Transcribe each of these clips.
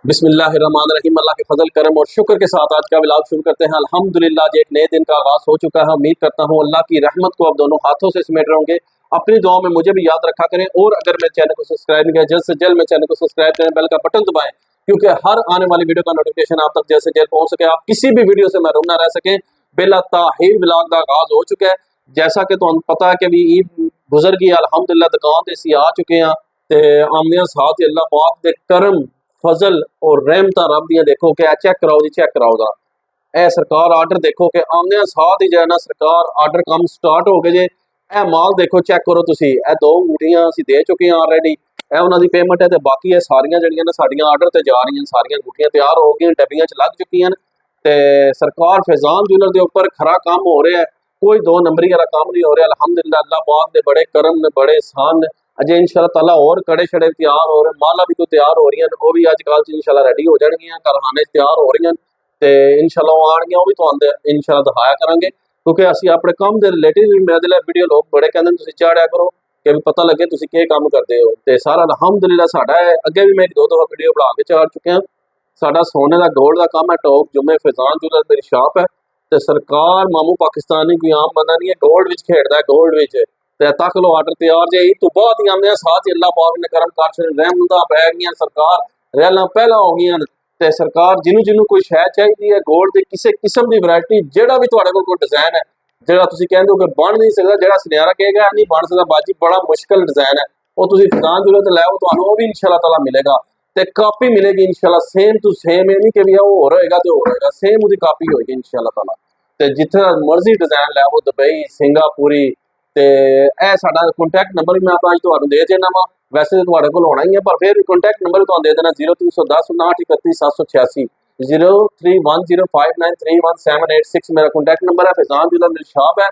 बिस्मिल्लाहिर्रहमानिर्रहीम। अल्लाह के फजल करम और शुक्र के साथ आज का व्लॉग शुरू करते हैं। अल्हम्दुलिल्लाह जी एक नए दिन का आगाज हो चुका है। उम्मीद करता हूँ अल्लाह की रहमत को आप दोनों हाथों से समेट रहे होंगे। अपनी दुआओं में मुझे भी याद रखा करें और अगर मेरे चैनल को सब्सक्राइब नहीं किया जल्द से जल्द मेरे चैनल को सब्सक्राइब करें, बेल का बटन दबाएं क्योंकि हर आने वाली वीडियो का नोटिफिकेशन आप तक जल्द से जल्द पहुंच सके, आप किसी भी वीडियो से महरूम ना रह सकें। बेला ताहिर व्लॉग का आगाज हो चुका है। जैसा कि तुहानू पता है कि अभी ईद गुजर गई, अल्हम्दुलिल्लाह दुकान ते असीं आ चुके हैं ते आमदियां साथ ही अल्लाह पाक दे करम फजल और रहमत रब दियां देखो कि चेक कराओ जी, चेक कराओ जरा ए सरकार आर्डर देखो कि आमने साथ ही जो है ना सरकार आर्डर कम स्टार्ट हो गए जे। ए माल देखो चेक करो तुसी, ए दो अंगूठियां असीं दे चुके हैं ऑलरेडी, ए उन्हां दी पेमेंट है ते बाकी ये सारियां जड़ियां ने साडियां आर्डर ते जा रही हैं, सारियां अंगूठियां तैयार हो गई डब्बियां च लग चुकी हैं ते सरकार फैजान ज्वेलर दे ऊपर खरा काम हो रहा है। कोई दो नंबरी वाला काम नहीं हो रहा। अल्हम्दुलिल्लाह अल्लाह पाक दे बड़े करम ने, बड़े एहसान ने। अजे इंशाअल्लाह ताला और कड़े छड़े तैयार हो रहे, माला भी तो तैयार हो रही हैं, वो भी अजकल इंशाअल्लाह रेडी हो जाएंगियां, कारखाने तैयार हो रही हैं ते इंशाअल्लाह वो आएंगियां, वो भी तुहानू इंशाअल्लाह दिखाया करांगे क्योंकि असीं अपने काम दे रिलेटेड मेरे दिल वीडियो लोग बड़े कहंदे ने तुसीं चाढ़िया करो कि भी पता लगे तुसीं किह काम करदे हो ते सारा अल्हम्दुलिल्लाह साडा है। अगे भी मैं एक दो दफा वीडियो बना के चाड़ चुके हैं। साडा सोने का गोल्ड का काम है, टॉप जुम्मे फैजान ज्वेलर मेरी शॉप है ते सरकार मामू पाकिस्तानी कोई आम बंदा नहीं है, गोल्ड विच खेडदा है, गोल्ड विच ते तक लो आर्डर तैयार जे। ईद तो बाद ही आंदे साथ ही अल्लाह पाक ने करम कर छड़े, रहमतां पै गईयां, सरकार रैलां पहला हो गईयां ते सरकार जिन्हों जिन्हों कोई शै चाहिए है गोल्ड की किसी किस्म की वैरायटी जेड़ा भी तुहाडे कोल कोई डिजाइन है जेड़ा तुसीं कहंदे हो कि बन नहीं सकदा, जेड़ा सुनियारा कहेगा नहीं बन सकदा बाजी बड़ा मुश्किल डिजाइन है, वो तुसीं फैजान ज्वेलर ते लैओ, तुहानू वो भी इंशाअल्लाह ताला मिलेगा ते कापी मिलेगी इंशाअल्लाह सेम टू सेम। ये नहीं कि भी वो होर होएगा ते होर होएगा, सेम उसदी कापी होएगी इंशाअल्लाह ताला ते जिथे मर्जी डिजाइन लैओ, दुबई सिंगापुरी ते ए साडा कॉन्टैक्ट नंबर भी मैं अज तुहानू दे देना वा। वैसे तो तुहाडे कोल होना ही है पर फिर भी कॉन्टैक्ट नंबर भी तुहानू दे देना 0310 59 31 786 0310593178 मेरा कॉन्टैक्ट नंबर है। फैजान ज्वेलर मेरी शॉप है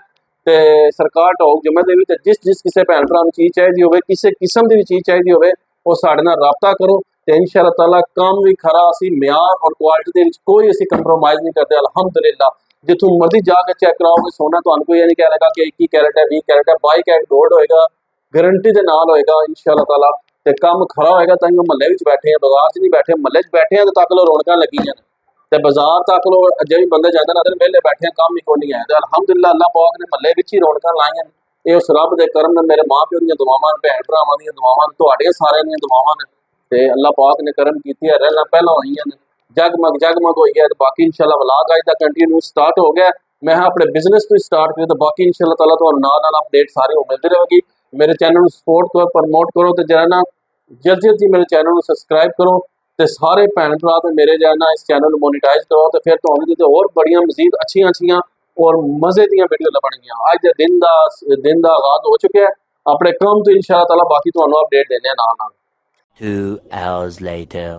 ते सरकार टॉक जुम्मे दे विच जिस जिस किसी भैन भरा नूं चीज़ चाहिए होवे, किसी किस्म की भी चीज़ चाहिए होवे, वो साडे नाल राबता करो ते इंशाअल्लाह ताला काम भी खरा असीं म्यार और क्वालिटी दे विच कोई असीं कंप्रोमाइज़ नहीं करदे। अल्हम्दुलिल्लाह जिथों मर्जी जाके चेक कराओगे सोना तुहानू कोई ये नहीं कहेगा कि 21 कैरेट है 20 कैरेट है 22 कैरेट गोल्ड होएगा, गारंटी दे नाल होएगा इंशाअल्लाह ताला ते काम खरा होएगा। तां महल्ले विच बैठे हैं, बाजार च नहीं बैठे, महल्ले च बैठे हैं ते तक लो रौनकां लगियां ते बाजार तक लो अजे भी बंदे जांदे ने वेले बैठे हैं, काम ही कोई नहीं है ते अल्हम्दुलिल्लाह अल्लाह पाक ने महल्ले विच ही रौनकां लाईयां। ये उस रब दे करम ने, मेरे मां प्यो दीयां दुआवां, भैन भरावां दीयां दुआवां, तुहाडियां सारियां दीयां दुआवां ने ते अल्लाह पाक ने करम कीती है। रहलां पहलां होईयां ने, जगमग होई है ते बाकी इंशाअल्लाह व्लॉग अज दा कंटिन्यू स्टार्ट हो गया। मैं अपने बिजनेस तो स्टार्ट किया तो बाकी इंशाअल्लाह ताला तुहानू नाल नाल अपडेट सारी मिलती रहेगी। मेरे चैनल को सपोर्ट करो, प्रमोट करो तो जरा ना जल्दी जल्दी मेरे चैनल को सब्सक्राइब करो ते सारे भैन भरा ते मेरे जो है ना इस चैनल को मोनेटाइज करो तो फिर तुहानू ते होर बड़ियां मजीद अच्छियां अच्छियां और मजे दियां वीडियो लभणगियां। अज दे दिन दा आगाज हो चुका है, अपने काम तो इंशाअल्लाह ताला बाकी तुहानू अपडेट देने नाल नाल। 2 hours later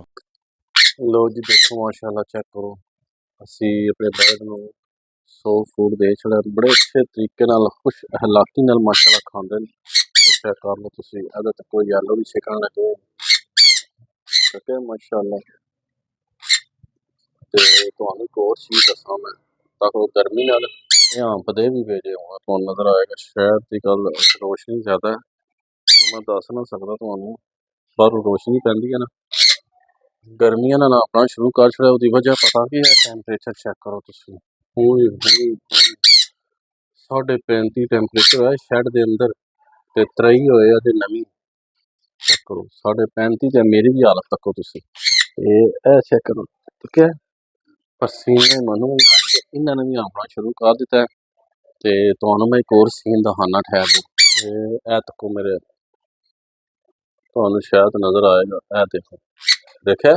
लो जी देखो माशाल्लाह चेक करो, असी अपने बर्ड नूं सो फूड दे छड़िया, बड़े अच्छे तरीके नाल खुश अहलाकी नाल माशाल्लाह खांदे ने। चेक कर लो तुसी, इहदे ते कोई येलो भी छिकन लगे ठीक है माशाल्लाह। ते तुहानू एक होर चीज़ दस्सां मैं ताकि गर्मी नाल हंपदे भी भेजे होण, तुहानू नजर आएगा शहर दी गल रोशनी ज़्यादा है मैं दस ना सकदा तुहानू, पर रोशनी पैंदी है ना गर्मियां ने अपना शुरू कर छड़िया। उसकी वजह पता की है, टैंपरेचर चेक करो तुसी, हुई हुई 35.5 टैंपरेचर है शैड के अंदर ते 23 होए ते नमी चेक करो 35.5 ते मेरी भी हालत तको तुसी ए चेक करो ठीक है। पसीने मनु इन्होंने भी अपना शुरू कर दिता है ते तुहानू मैं एक और सीन दिखाना ठहर दो। ए तको मेरे तुहानू शायद नजर आएगा, ए देखो देखा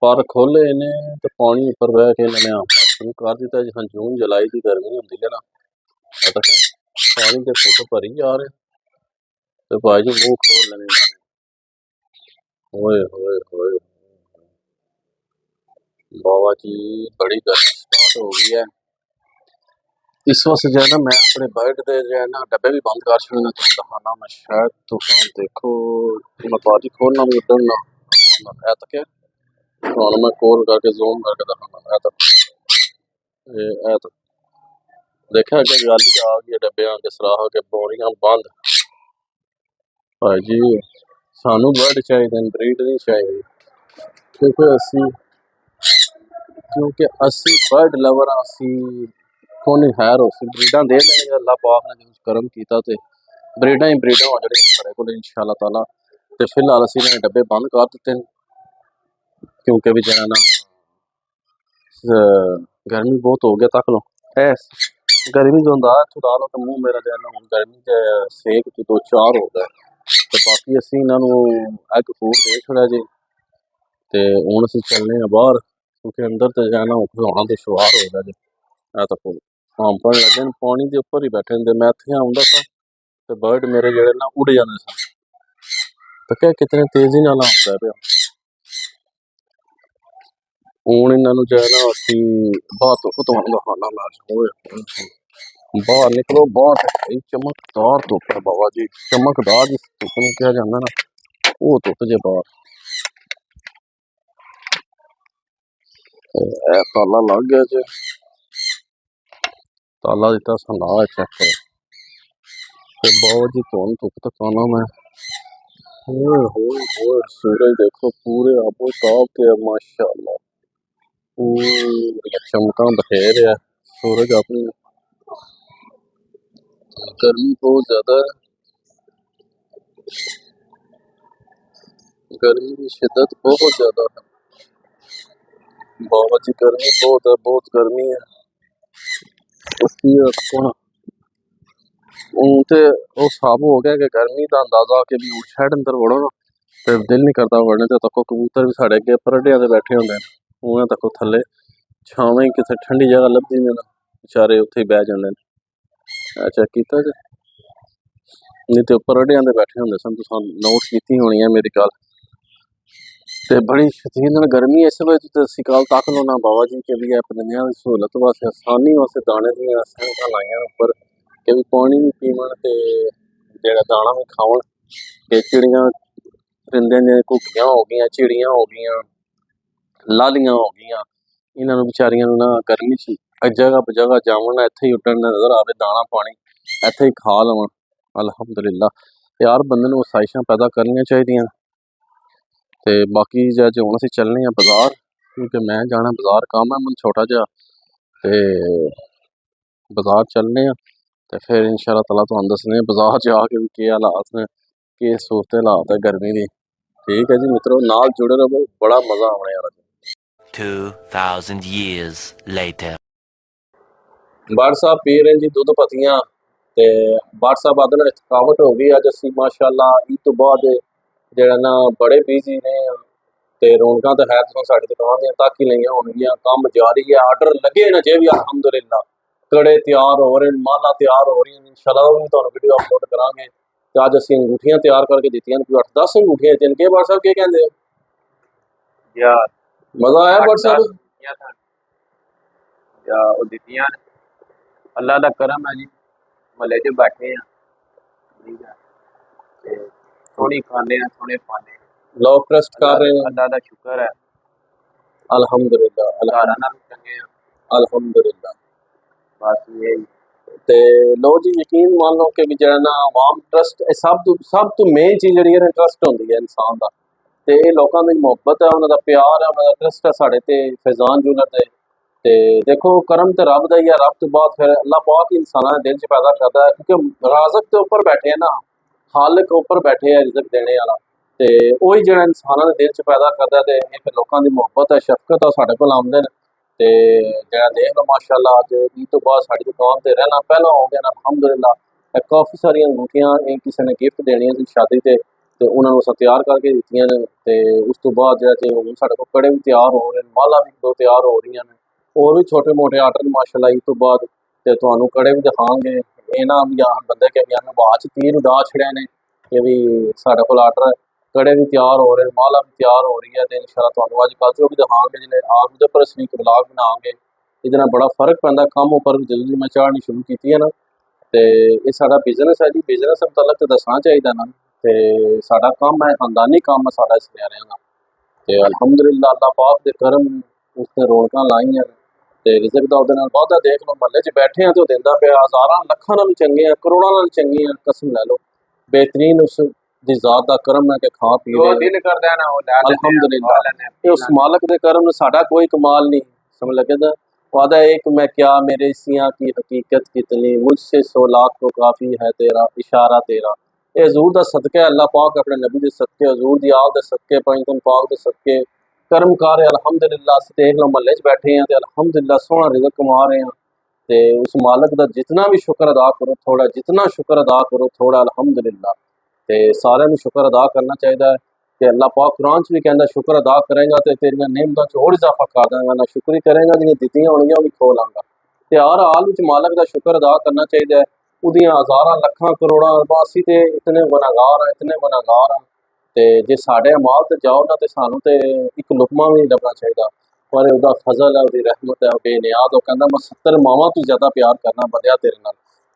पर खोले ने तो पानी ऊपर बह के इन्होंने आपना शुरू कर दिता जिस जून जुलाई की गर्मी होंगी है ना, पानी के फुट भरी जा रहे तो भाई जी मुंह खोल लेने। होए होए होए बाबा जी बड़ी गर्मी स्टार्ट हो गई है इस वक्त जो है ना। मैं अपने बर्ड के जो है ना डब्बे भी बंद कर छड़े तो दिखाना मैं शायद तो देखो मैं बाजी खोलना भी उधर ना है तो क्या मैं खोल करके जूम करके दिखाना है तो देखा कि गाली आ गई डब्बे के सराह के बोरियां बंद। भाई जी सानू बर्ड चाहिए ब्रीड नहीं चाहिए। क्योंकि असी बर्ड लवर हाँ, असी कोनी खैर हो सी ब्रीडां दे देने अल्लाह पाक ने जिस करम कीता ते ब्रीडां ही ब्रीडां हो जेह्ड़ियां साढ़े कोल इंशाअल्लाह ताला। ते फिलहाल असी इन्हें डब्बे बंद कर दित्ते न क्योंकि भी जेह्ड़ा ना गर्मी बहुत हो गया तक लो ऐ गर्मी जो होंदा इत्थों ला लो कि मूंह मेरा जो है ना हुण गर्मी दे सेक तो दो चार हो गए ते बाकी असी इन्हां नूं एग फूड दे छड़िया जी ते हुण असी चलने आं बाहर क्योंकि अंदर ते जो है ना खड़ौना दुश्वार हो गया जी। ए तां भांपण लगे न पानी दे उप्पर ही बैठे न ते मैं इत्थे आउंदा सा ते बर्ड मेरे जेह्ड़े ना उड़ जांदे सन ते क्या कितने तेजी नाल आंदा पिया। हुण इन्हां नूं जो है ना असी बाहर धुप्प धुआन दखाना मैं ओए होए बाहर निकलो बाहर ते बड़ी चमकदार धुप्प है बाबा जी चमकदार जिस धुप्प नूं कहा जांदा ना ओह धुप्प जे बाहर ए ताला लग गया जी ताला दित्ता सा ला चेक करो ते बाबा जी तुहानूं धुप्प दिखाना मैं ओए होए होए सूरज देखो पूरे आबो ताब ते है माशाअल्लाह पूरी चमकां बखेर है सूरज अपनी गर्मी बहुत ज्यादा है गर्मी की शिद्दत बहुत ज्यादा है बाबा जी गर्मी बहुत है बहुत गर्मी है उसकी कौन ते वो साब हो गया कि गर्मी का अंदाजा कि भी शैड अंदर वड़ो ना ते दिल नहीं करता वड़ने ते तको कबूतर भी साढ़े अगे परड़िया ते बैठे होंगे उन्हें तको थले छावें किसी ठंडी जगह लभदी नहीं ना बेचारे उत्थे ही बह जाते हैं चेक किया जी नहीं तो परड़िया ते बैठे होंगे सन तुसां नोट की होनी है मेरी गल ते बड़ी शदीद नाल गर्मी इस वजह ते असीं कल तक लो ना बाबा जी के भी है परिंदियां दी सहूलत वास्ते आसानी वास्ते दाने दियां सैंटां लाइयां उप्पर कि भी पानी भी पीवन ते जेह्ड़ा दाना भी खावन ते चिड़ियां परिंदे ने घुग्गियां हो गईयां चिड़ियां हो गईयां लालियां हो गईयां इन्हां नूं बेचारियां नूं ना गर्मी च जगह बजगह जावन ना इत्थे ही उड्डण नजर आवे दाना पानी इत्थे ही खा लवन अल्हम्दुलिल्लाह ते हर बंदे नूं आसाइशां पैदा करनियां चाहिदियां ते बाकी अज हुण असीं चलने आं बाजार क्योंकि मैं जाना बाजार कम्म है मैनूं छोटा जिहा ते बाजार चलने आं ते फिर इंशाअल्लाह ताला तुहानूं दस्सने आं बाजार जाके भी केह् हालात न केह् सूरत हालात है गर्मी दी। ठीक है जी मित्रो नाल जुड़े रवो बड़ा मजा आने आह्ला 2000 years later. बार साहब पी रहे जी दुध पत्तियां ते बार साहब आदे ना थकावट हो गई अज असीं माशाअल्लाह ईद तो बाद जेह्ड़ा ना बड़े बिजी ने ते रौनकां तो है तुसां साडी दुकान दियां तक ही लईयां होणगियां कम्म जारी है आर्डर लगे न जे भी अल्हम्दुलिल्लाह कड़े तैयार हो रहे न मालां तैयार हो रही न इंशाअल्लाह ओह भी तुहानूं वीडियो अपलोड करांगे ते अज असीं अंगूठियां तैयार करके दित्तियां न कोई 8-10 अंगूठियां दित्तियां न केह् बार साहब केह् कहंदे हो यार मजा आया बार 8-10 साहब दित्तियां सन या ओह् दित्तियां न अल्लाह दा करम है जी म्हल्ले च बैठे आं ठीक है ते सोहनी खाने आं सोहने पाने आं लोग ट्रस्ट कर रहे हैं अल्लाह दा शुक्र है अल्हम्दुलिल्लाह घरा नाल भी चंगे आं अल्हम्दुलिल्लाह बस यही ते लो जी यकीन मान लो कि भी जेह्ड़ा ना आवाम ट्रस्ट सब तो मेन चीज़ जेह्ड़ी है ना ट्रस्ट होंदी है इंसान दा ते एह् लोकां दी मुहब्बत है उन्हां दा प्यार है उन्हां दा ट्रस्ट है साढ़े ते फैजान जूलर ते देखो करम ते रब दा ही है रब तो बाद फिर अल्लाह पाक ही इंसानां दे दिल च पैदा करदा है क्योंकि राज़क ते उप्पर बैठे है ना खालिक उप्पर बैठे है रिज़क देने आह्ला ते ओही जेह्ड़ा इंसानां दे दिल च पैदा करदा ते इक लोकां दी मुहब्बत है शफकत है साढ़े कोल आंदे न ते जेह्ड़ा देख लो माशाअल्लाह अज ईद तो बाद साडी दुकान ते रहना पहला हो गया ना अल्हम्दुलिल्लाह काफ़ी सारियां अंगूठियां किसी ने गिफ्ट देनियां सी शादी ते उन्हां नूं असां तैयार करके दित्तियां न ते उस तो बाद जेह्ड़ा जे हुण साढ़े कोल कड़े भी तैयार हो रहे न मालां भी 2 तैयार हो रहीਆਂ ने और भी छोटे मोटे आर्डर माशाअल्लाह ईद तो बाद ते तुहानूं कड़े भी दिखांगे एह् ना भी आखन बंदे कि भी असें बाद च तीर उड़ा छड़े ने कि भी साढ़े कोल आर्डर कड़े भी तैयार हो रहे न माला भी तैयार हो रही है ते इंशाअल्लाह तुहानूं अज कल जो भी दिखांगे जिहड़े आप उहदे पर असीं इक ब्लॉग बनांगे ਇਹਦੇ ਨਾਲ ਬੜਾ ਫਰਕ ਪੈਂਦਾ ਕੰਮ ਉੱਪਰ ਜਦੋਂ ਦੀ ਮੈਂ ਚਾੜਨੀ ਸ਼ੁਰੂ ਕੀਤੀ ਹੈ ਨਾ ਤੇ ਇਹ ਸਾਡਾ ਬਿਜ਼ਨਸ ਹੈ ਜੀ ਬਿਜ਼ਨਸ ਮੁਤਲਕ ਤੇ ਦੱਸਣਾ ਚਾਹੀਦਾ ਨਾ ਤੇ ਸਾਡਾ ਕੰਮ ਹੈ ਖਾਨਦਾਨੀ ਕੰਮ ਹੈ ਸਾਡਾ ਇਸ ਪਿਆਰਿਆਂ ਦਾ ਤੇ ਅਲਹਮਦੁਲਿਲਾ ਅੱਲਾਹ ਪਾਕ ਦੇ ਕਰਮ ਉਸਨੇ ਰੌਣਕਾਂ ਲਾਈਆਂ ਤੇ ਰਿਜ਼ਕ ਦਾ ਉਹਦੇ ਨਾਲ ਵਾਅਦਾ ਦੇਖ ਲਓ ਮਹੱਲੇ 'ਚ ਬੈਠੇ ਆ ਤੇ ਉਹ ਦਿੰਦਾ ਪਿਆ ਹਜ਼ਾਰਾਂ ਲੱਖਾਂ ਨਾਲ ਵੀ ਚੰਗੇ ਆ ਕਰੋੜਾਂ ਨਾਲ ਚੰਗੇ ਆ ਕਸਮ ਲੈ ਲਓ बेहतरीन उस ਦੀ ਜ਼ਾਤ ਦਾ ਕਰਮ ਹੈ ਕਿ ਖਾ ਪੀ ਜੋ ਰਹੇ ਹਾਂ। ਦਿਲ करदा है ना वो ला लेते हैं, अल्हम्दुलिल्लाह। खा लेते हैं, ਤੇ पी ਉਸ मालक दे करम ਨੂੰ ਸਾਡਾ ਕੋਈ कमाल नहीं समझ लगे था। वादा एक मैं क्या मेरे सियां की हकीकत कितनी, मुझसे 100 लाख तो काफ़ी है तेरा इशारा तेरा। ये हजूर दा सदका है, अल्लाह पाक अपने नबी दे सदके, हजूर दी आल दे सदके, पंजतन पाक दे सदके करम कार है अल्हम्दुलिल्लाह। असीं देख लो महल्ले च बैठे हैं ते अल्हम्दुलिल्लाह सोहना रिज़्क कमा रहे हैं। ते उस मालक दा जितना भी शुक्र अदा करो थोड़ा, जितना शुक्र अदा करो थोड़ा अल्हम्दुलिल्लाह। ते सारिਆਂ ਨੂੰ शुक्र अदा करना चाहिए है। ਤੇ ਅੱਲਾਹ ਪਾਕ ਕੁਰਾਨ 'ਚ ਵੀ ਕਹਿੰਦਾ ਸ਼ੁਕਰ ਅਦਾ ਕਰੇਗਾ ਤੇ ਤੇਰੀਆਂ ਨਿਮਤਾਂ 'ਚ ਹੋਰ ਇਜ਼ਾਫਾ ਕਰ ਦਾਂਗਾ, ਨਾ ਸ਼ੁਕਰੀ ਕਰੇਗਾ ਜਿਹੜੀਆਂ ਦਿੱਤੀਆਂ ਹੋਣਗੀਆਂ ਉਹ ਵੀ ਖੋਹ ਲਾਂਗਾ। ਤੇ ਹਰ ਹਾਲ ਵਿੱਚ ਮਾਲਕ ਦਾ ਸ਼ੁਕਰ ਅਦਾ ਕਰਨਾ ਚਾਹੀਦਾ ਹੈ। ਉਹਦੀਆਂ ਹਜ਼ਾਰਾਂ ਲੱਖਾਂ ਕਰੋੜਾਂ ਅਸੀਂ ਤੇ ਇਤਨੇ ਗੁਨਾਹਗਾਰ ਹਾਂ, ਇਤਨੇ ਗੁਨਾਹਗਾਰ ਹਾਂ। ਤੇ ਜੇ ਸਾਡੇ ਅਮਾਲ ਤੇ ਜਾਓ ਨਾ ਤੇ ਸਾਨੂੰ ਤੇ ਇੱਕ ਲੁਕਮਾ ਵੀ ਨਹੀਂ ਲੱਭਣਾ ਚਾਹੀਦਾ। ਪਰ ਉਹਦਾ ਫਜ਼ਲ ਹੈ, ਉਹਦੀ ਰਹਿਮਤ ਹੈ, ਉਹ ਬੇਨਿਆਜ਼। ਉਹ ਕਹਿੰਦਾ ਮੈਂ 70 ਮਾਵਾਂ ਤੋਂ ਜ਼ਿਆਦਾ ਪਿਆਰ ਕਰਨਾ ਬੰਦਿਆ ਤੇਰੇ ਨਾਲ।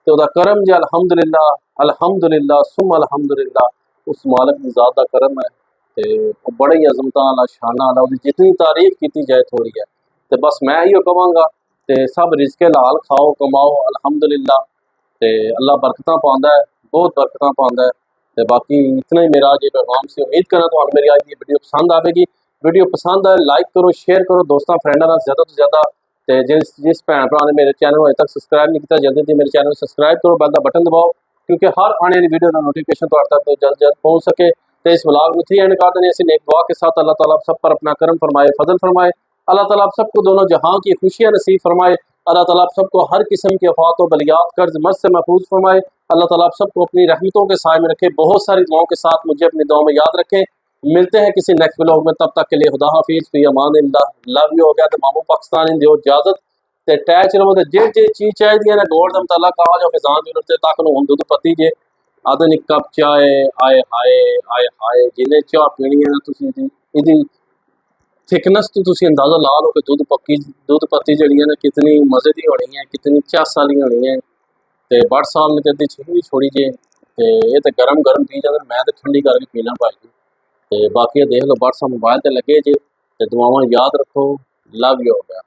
ਤੇ ਉਹਦਾ ਕਰਮ ਜੇ ਅਲਹਮਦੁਲਿल्लाह ਅਲਹਮਦੁਲਿल्लाह ਸੁਮ ਅਲਹਮਦੁਲਿल्लाह। ਉਸ ਮਾਲਕ ਦੀ ਜ਼ਾਤ ਦਾ ਕਰਮ ਹੈ ਤੇ ਉਹ ਬੜੇ ਹੀ ਅਜ਼ਮਤਾਂ ਵਾਲਾ ਸ਼ਾਨਾਂ ਵਾਲਾ, ਉਹਦੀ ਜਿਤਨੀ ਤਾਰੀਫ ਕੀਤੀ ਜਾਏ ਥੋੜੀ ਹੈ। ਤੇ ਬਸ ਮੈਂ ਇਹੋ ਕਹਾਂਗਾ ਤੇ ਸਭ ਰਿਜ਼ਕੇ ਹਲਾਲ ਖਾਓ ਕਮਾਓ ਅਲਹਮਦੁਲਿल्लाह। ਤੇ ਅੱਲਾ ਬਰਕਤਾਂ ਪਾਉਂਦਾ ਹੈ, ਬਹੁਤ ਬਰਕਤਾਂ ਪਾਉਂਦਾ ਹੈ। ਤੇ ਬਾਕੀ इतना ही मेरा आज ये पैगाम से उम्मीद करा तो मेरी आज की वीडियो पसंद आएगी। वीडियो पसंद आए लाइक करो, शेयर करो दोस्तों फ्रेंडों ਨਾਲ ज़्यादा तो ज़्यादा। ਤੇ जिस भैन भरा ने मेरे चैनल अजे तक सबसक्राइब नहीं किया जल्दी मेरे चैनल को सबसक्राइब करो, बैल का बटन दबाओ क्योंकि हर आने वाली वीडियो का नोटिफिकेशन तुहाडे तक जल्द जल्द पहुँच सके। तो इस व्लॉग में थी एंड कर देने ऐसी नेक दुआ के साथ अल्लाह ताला सब पर अपना करम फरमाए, फजल फरमाए। अल्लाह ताला आप सबको दोनों जहां की खुशियाँ नसीब फरमाए। अल्लाह ताला आप सबको हर किस्म की अफवात व बलियात कर्ज मस से महफूज फरमाए। अल्लाह ताला आप सबको अपनी रहमतों के साए में रखे। बहुत सारी दुआओं के साथ मुझे अपनी दुआओं में याद रखें। मिलते हैं किसी नेक्स्ट व्लॉग में, तब तक के लिए खुदा हाफिज़, फी अमान अल्लाह। लव यू हो गया तो मामू पाकिस्तान इन दियो इजाजत ते टैच रहो ते जे चीज़ चाहिए ना गोड़ दम तला कहा जो फिजान जरूरत है ताकि हम दूध पत्ती जे आधुनिक कप चाय आए हाय आए हाय जिन्हें चाह पीनी है ना तुसी इहदी थिकनेस तो तुसी अंदाज़ा ला लो कि दूध पत्ती जड़ी है ना कितनी मज़े की होनी है, कितनी चस वाली होनी है। तो बट साहब ने तो अद्धी छिन भी छोड़ी जे ते ये तो गरम गरम पी जाते, मैं तो ठंडी करके पीना भाई। तो बाकी देख लो बट साहब मोबाइल ते लगे जे ते दुआवां याद रखो। लव यू हो गया।